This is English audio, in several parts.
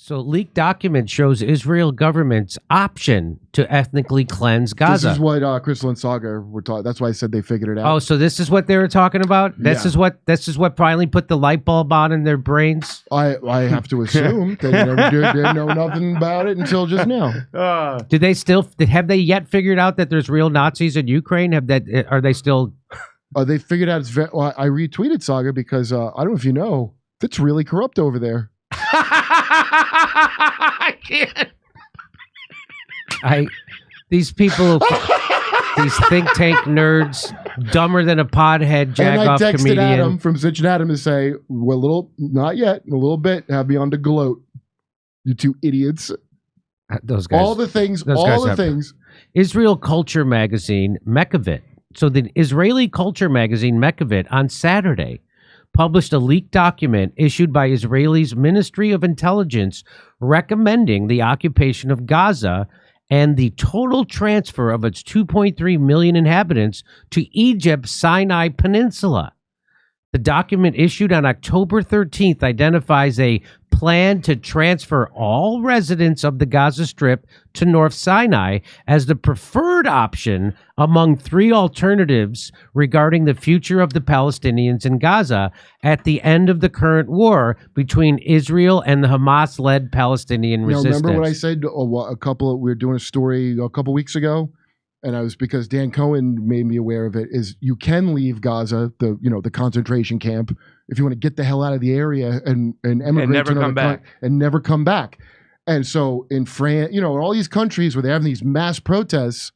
So leaked document shows Israel government's option to ethnically cleanse Gaza. This is what Crystal and Saga were talking. That's why I said they figured it out. Oh, so this is what they were talking about? This is what finally put the light bulb on in their brains? I have to assume they know nothing about it until just now. Do they still have they yet figured out that there's real Nazis in Ukraine? Are they still? They figured out I retweeted Saga because I don't know if you know, it's really corrupt over there. I can't. These people, these think tank nerds, dumber than a podhead, jagoff comedian. And I texted Adam from Zitch and Adam to say, well, not yet, a little bit, have me on to gloat. You two idiots. Those guys. All the things. Israel Culture Magazine, Mekavit. So the Israeli Culture Magazine, Mekavit, on Saturday, published a leaked document issued by Israel's Ministry of Intelligence recommending the occupation of Gaza and the total transfer of its 2.3 million inhabitants to Egypt's Sinai Peninsula. The document issued on October 13th identifies a plan to transfer all residents of the Gaza Strip to North Sinai as the preferred option among three alternatives regarding the future of the Palestinians in Gaza at the end of the current war between Israel and the Hamas-led Palestinian resistance. Remember what I said we were doing a story a couple weeks ago? And I was, because Dan Cohen made me aware of it, is you can leave Gaza, the concentration camp, if you want to get the hell out of the area and emigrate and never come back. And never come back. And so in France, in all these countries where they're having these mass protests,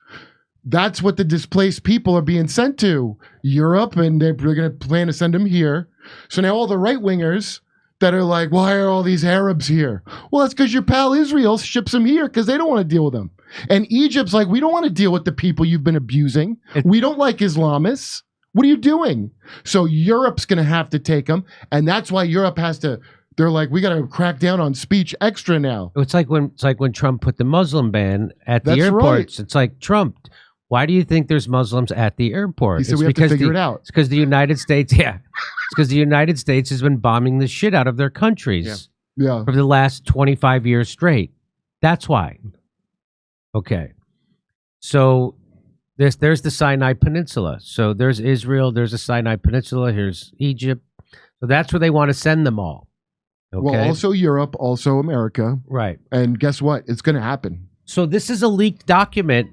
that's what the displaced people are being sent to. Europe, and they're going to plan to send them here. So now all the right-wingers that are like, why are all these Arabs here? Well, that's because your pal Israel ships them here because they don't want to deal with them. And Egypt's like, we don't want to deal with the people you've been abusing. We don't like Islamists. What are you doing? So Europe's going to have to take them. And that's why Europe has to, they're like, we got to crack down on speech extra now. It's like when Trump put the Muslim ban at the airports. Right. It's like, Trump, why do you think there's Muslims at the airport? He said we have to figure it out. It's because the United States, it's because the United States has been bombing the shit out of their countries for the last 25 years straight. That's why. Okay. So there's the Sinai Peninsula. So there's Israel, there's the Sinai Peninsula, here's Egypt. So that's where they want to send them all. Okay? Well, also Europe, also America. Right. And guess what? It's going to happen. So this is a leaked document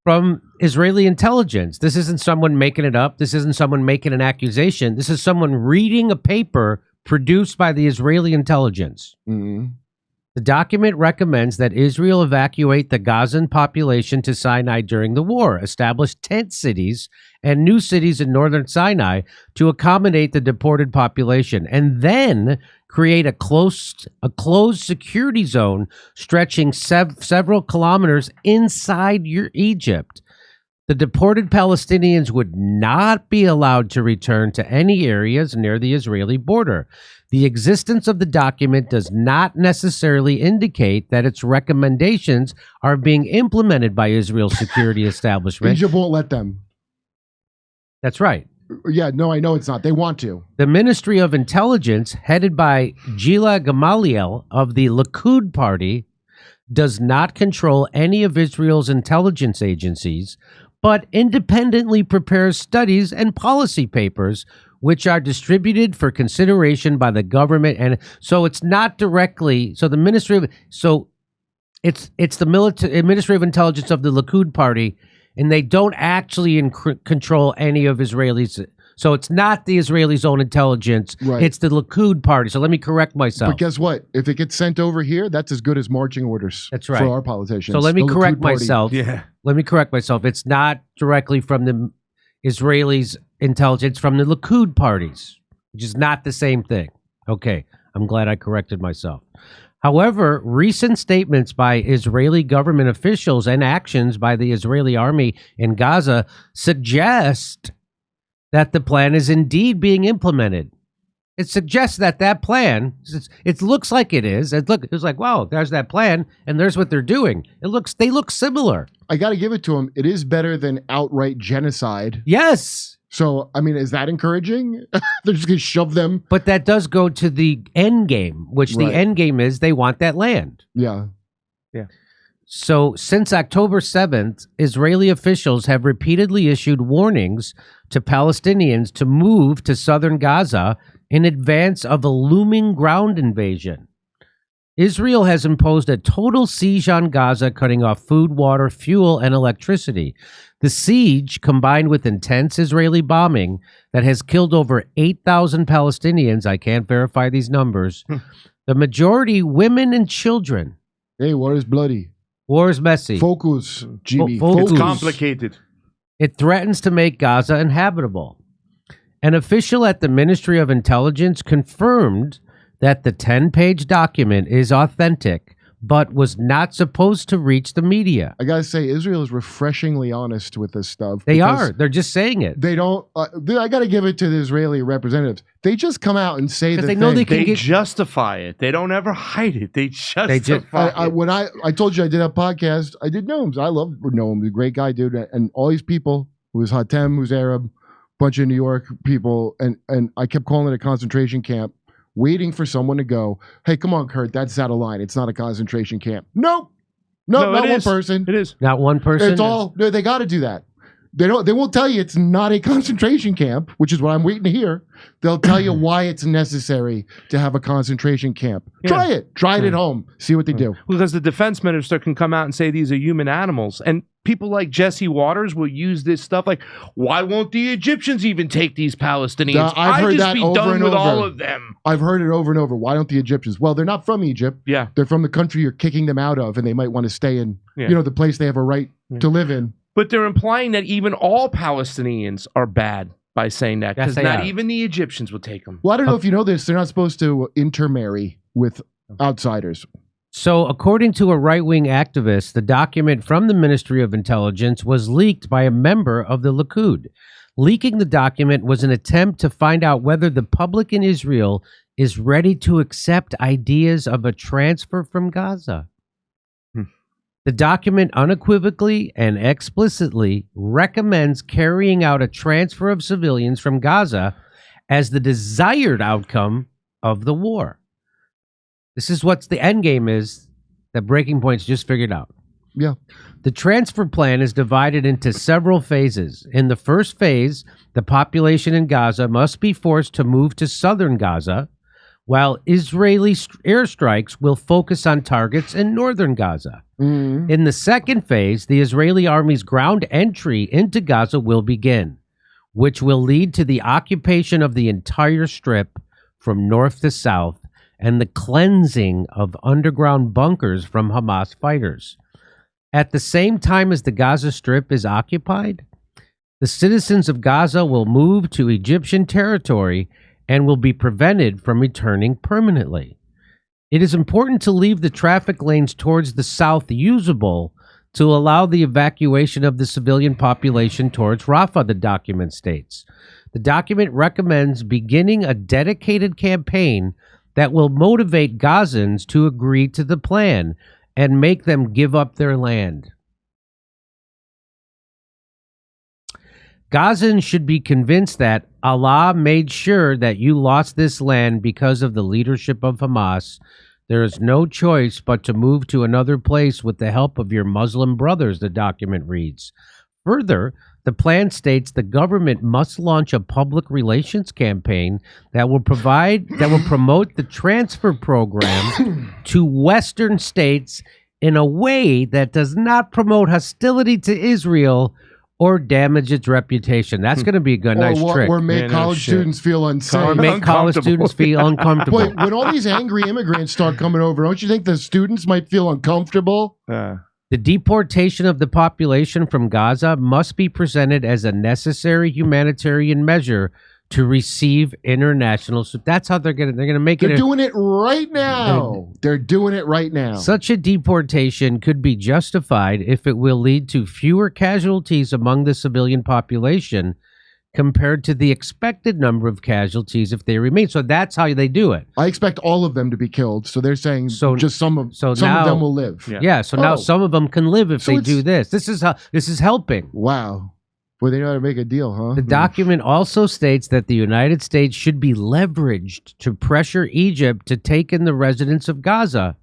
from Israeli intelligence. This isn't someone making it up. This isn't someone making an accusation. This is someone reading a paper produced by the Israeli intelligence. Mm-hmm. The document recommends that Israel evacuate the Gazan population to Sinai during the war, establish tent cities and new cities in northern Sinai to accommodate the deported population, and then create a closed security zone stretching several kilometers inside Egypt. The deported Palestinians would not be allowed to return to any areas near the Israeli border. The existence of the document does not necessarily indicate that its recommendations are being implemented by Israel's security establishment. Egypt won't let them. That's right. Yeah, no, I know it's not. They want to. The Ministry of Intelligence, headed by Gila Gamaliel of the Likud party, does not control any of Israel's intelligence agencies, but independently prepares studies and policy papers which are distributed for consideration by the government. And so it's not directly, so the Ministry of, so it's the Ministry of Intelligence of the Likud party, and they don't actually control any of Israelis. So it's not the Israelis' own intelligence. Right. It's the Likud party. So let me correct myself. But guess what? If it gets sent over here, that's as good as marching orders. That's right. For our politicians. So let me correct Likud party. myself. Yeah. Let me correct myself. It's not directly from the Israelis' intelligence, from the Likud parties, which is not the same thing. Okay. I'm glad I corrected myself. However, recent statements by Israeli government officials and actions by the Israeli army in Gaza suggest that the plan is indeed being implemented. It suggests that plan, it looks like it is. It's like, wow, there's that plan, and there's what they're doing. They look similar. I got to give it to them. It is better than outright genocide. Yes. So, I mean, is that encouraging? They're just going to shove them. But that does go to the end game, which the end game is they want that land. Yeah. Yeah. So since October 7th, Israeli officials have repeatedly issued warnings to Palestinians to move to southern Gaza in advance of a looming ground invasion. Israel has imposed a total siege on Gaza, cutting off food, water, fuel, and electricity. The siege, combined with intense Israeli bombing that has killed over 8,000 Palestinians, I can't verify these numbers, the majority women and children. Hey, war is bloody. War is messy. Focus, Jimmy. Focus. It's complicated. It threatens to make Gaza inhabitable. An official at the Ministry of Intelligence confirmed that the 10-page document is authentic, but was not supposed to reach the media. I got to say, Israel is refreshingly honest with this stuff. They are. They're just saying it. They don't. I got to give it to the Israeli representatives. They just come out and say the they know thing. they They justify it. They don't ever hide it. They justify it. When I told you I did a podcast, I did Noam's. I love Noam, the great guy, dude. And all these people, who's Hatem, who's Arab, bunch of New York people, and I kept calling it a concentration camp, waiting for someone to go, hey, come on, Kurt, that's out of line. It's not a concentration camp. Nope. No, not one person. It is. Not one person? It's all, no, they got to do that. They won't tell you it's not a concentration camp, which is what I'm waiting to hear. They'll tell you why it's necessary to have a concentration camp. Yeah. Try it. Try it at home. See what they do. Because the defense minister can come out and say these are human animals. And people like Jesse Waters will use this stuff like, why won't the Egyptians even take these Palestinians? I've heard that be over done and with over. all of them. I've heard it over and over. Why don't the Egyptians? Well, they're not from Egypt. Yeah. They're from the country you're kicking them out of, and they might want to stay in, the place they have a right to live in. But they're implying that even all Palestinians are bad by saying that, because Yes, not even the Egyptians will take them. Well, I don't know if you know this. They're not supposed to intermarry with outsiders. So, according to a right-wing activist, the document from the Ministry of Intelligence was leaked by a member of the Likud. Leaking the document was an attempt to find out whether the public in Israel is ready to accept ideas of a transfer from Gaza. The document unequivocally and explicitly recommends carrying out a transfer of civilians from Gaza as the desired outcome of the war. This is what the end game is that Breaking Point's just figured out. Yeah. The transfer plan is divided into several phases. In the first phase, the population in Gaza must be forced to move to southern Gaza, while Israeli airstrikes will focus on targets in northern Gaza. Mm-hmm. In the second phase, the Israeli army's ground entry into Gaza will begin, which will lead to the occupation of the entire strip from north to south and the cleansing of underground bunkers from Hamas fighters. At the same time as the Gaza Strip is occupied, the citizens of Gaza will move to Egyptian territory and will be prevented from returning permanently. It is important to leave the traffic lanes towards the south usable to allow the evacuation of the civilian population towards Rafah, the document states. The document recommends beginning a dedicated campaign that will motivate Gazans to agree to the plan and make them give up their land. Gazans should be convinced that Allah made sure that you lost this land because of the leadership of Hamas. There is no choice but to move to another place with the help of your Muslim brothers, the document reads. Further, the plan states the government must launch a public relations campaign that will promote the transfer program to Western states in a way that does not promote hostility to Israel or damage its reputation. That's going to be a good, nice trick. Or make college students feel unsafe. Or make college students feel uncomfortable. Wait, when all these angry immigrants start coming over, don't you think the students might feel uncomfortable? The deportation of the population from Gaza must be presented as a necessary humanitarian measure to receive international support. That's how they're going to make it. They're doing it right now. They're doing it right now. Such a deportation could be justified if it will lead to fewer casualties among the civilian population compared to the expected number of casualties if they remain. So that's how they do it. I expect all of them to be killed. So they're saying just some of now, them will live. Yeah. So now some of them can live if they do this. This is helping. Wow. Boy, they know how to make a deal, huh? The document also states that the United States should be leveraged to pressure Egypt to take in the residents of Gaza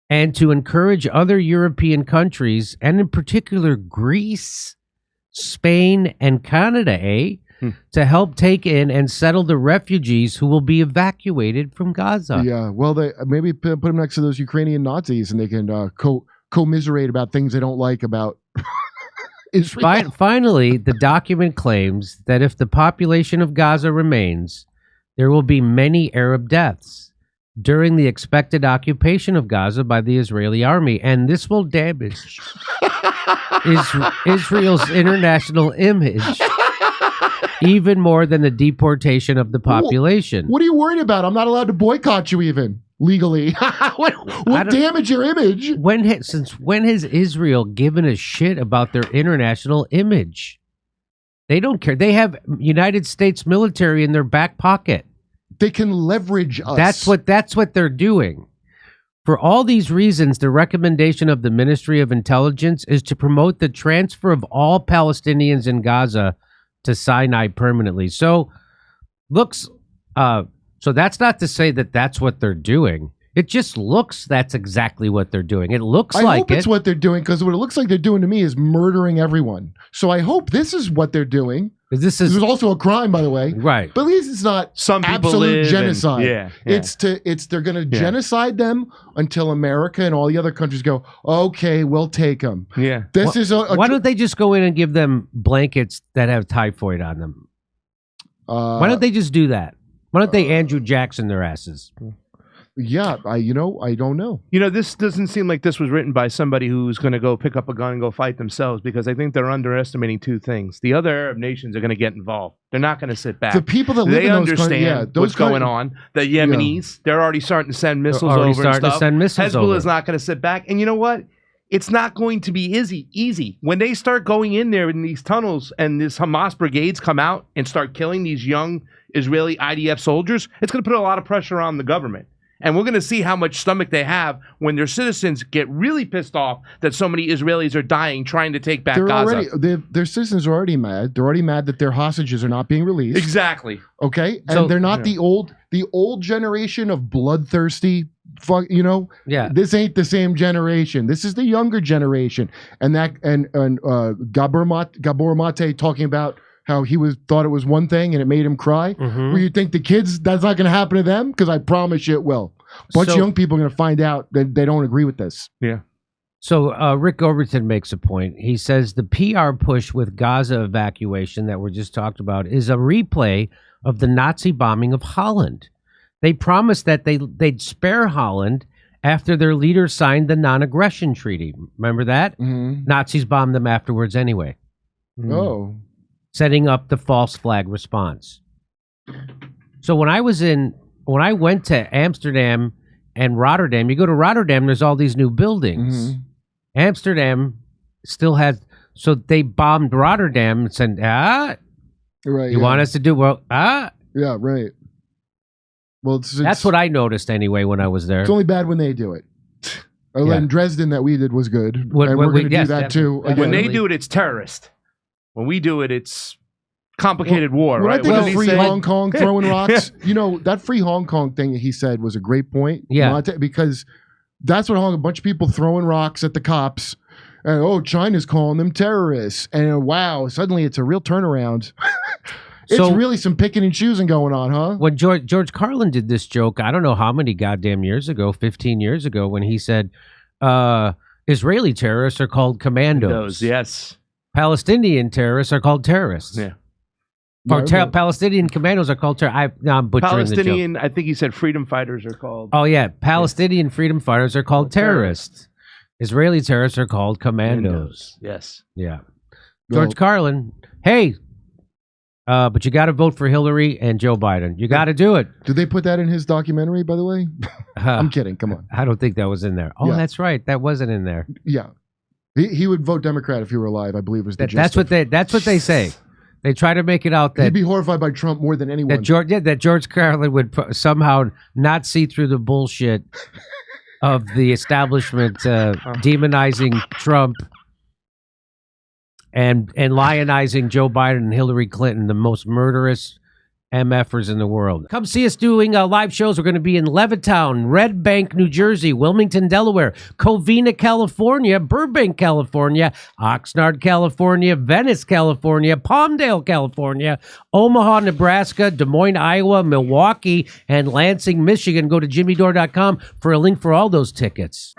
and to encourage other European countries, and in particular Greece, Spain, and Canada, to help take in and settle the refugees who will be evacuated from Gaza. Yeah, well, they maybe put them next to those Ukrainian Nazis, and they can commiserate about things they don't like about Israel. Finally, the document claims that if the population of Gaza remains, there will be many Arab deaths during the expected occupation of Gaza by the Israeli army, and this will damage Israel's international image even more than the deportation of the population. What are you worried about? I'm not allowed to boycott you even legally. what damage your image? Since when has Israel given a shit about their international image? They don't care. They have United States military in their back pocket. They can leverage us. That's what they're doing. For all these reasons, the recommendation of the Ministry of Intelligence is to promote the transfer of all Palestinians in Gaza to Sinai permanently. So that's not to say that that's what they're doing. It just looks that's exactly what they're doing. It looks I like hope it's what they're doing, because what it looks like they're doing to me is murdering everyone. So I hope this is what they're doing. This is also a crime, by the way. Right. But at least it's not some absolute genocide. It's they're going to genocide them until America and all the other countries go, okay, we'll take them. Yeah. Why don't they just go in and give them blankets that have typhoid on them? Why don't they just do that? Why don't they Andrew Jackson their asses? Yeah, I don't know. This doesn't seem like this was written by somebody who's going to go pick up a gun and go fight themselves, because I think they're underestimating two things. The other Arab nations are going to get involved. They're not going to sit back. The people that live in those understand what's going on. The Yemenis, they're already starting to send missiles over and stuff. Hezbollah is not going to sit back. And you know what? It's not going to be easy. When they start going in there in these tunnels and these Hamas brigades come out and start killing these young Israeli IDF soldiers, it's going to put a lot of pressure on the government. And we're going to see how much stomach they have when their citizens get really pissed off that so many Israelis are dying trying to take back Gaza. Their citizens are already mad. They're already mad that their hostages are not being released. Exactly. Okay? And they're not the old generation of bloodthirsty this ain't the same generation. This is the younger generation. And Gabor Mate talking about how he thought it was one thing and it made him cry. Where you think the kids, that's not going to happen to them? Because I promise you it will. A bunch of young people are going to find out that they don't agree with this. Yeah. So Rick Overton makes a point. He says the PR push with Gaza evacuation that we just talked about is a replay of the Nazi bombing of Holland. They promised that they'd spare Holland after their leader signed the non-aggression treaty. Remember that? Nazis bombed them afterwards anyway. Oh. Setting up the false flag response. So when I went to Amsterdam and Rotterdam, you go to Rotterdam, there's all these new buildings. Amsterdam still has, so they bombed Rotterdam and said, right, you want us to do, yeah, right. Well, that's what I noticed anyway when I was there. It's only bad when they do it. In Dresden that we did was good. And we're going to do that too. When they do it, it's terrorist. When we do it, it's complicated war, right? I think of Free Hong Kong throwing rocks, that Free Hong Kong thing he said was a great point. Yeah. Because that's what a bunch of people throwing rocks at the cops. And, China's calling them terrorists. And wow, suddenly it's a real turnaround. It's really some picking and choosing going on, huh? When George Carlin did this joke, I don't know how many goddamn years ago, 15 years ago, when he said, Israeli terrorists are called commandos. Yes. Palestinian terrorists are called terrorists. Yeah. Or Palestinian commandos are called terrorists. I'm butchering the joke. I think he said freedom fighters are called. Oh, yeah. Palestinian freedom fighters are called terrorists. Israeli terrorists are called commandos. Yes. Yeah. George Carlin, hey, but you got to vote for Hillary and Joe Biden. You got to do it. Did they put that in his documentary, by the way? I'm kidding. Come on. I don't think that was in there. Oh, that's right. That wasn't in there. Yeah. He would vote Democrat if he were alive, I believe was the gist. That's what they say. They try to make it out that he'd be horrified by Trump more than anyone. That George Carlin would somehow not see through the bullshit of the establishment demonizing Trump. and lionizing Joe Biden and Hillary Clinton, the most murderous MFers in the world. Come see us doing live shows. We're going to be in Levittown, Red Bank, New Jersey, Wilmington, Delaware, Covina, California, Burbank, California, Oxnard, California, Venice, California, Palmdale, California, Omaha, Nebraska, Des Moines, Iowa, Milwaukee, and Lansing, Michigan. Go to jimmydore.com for a link for all those tickets.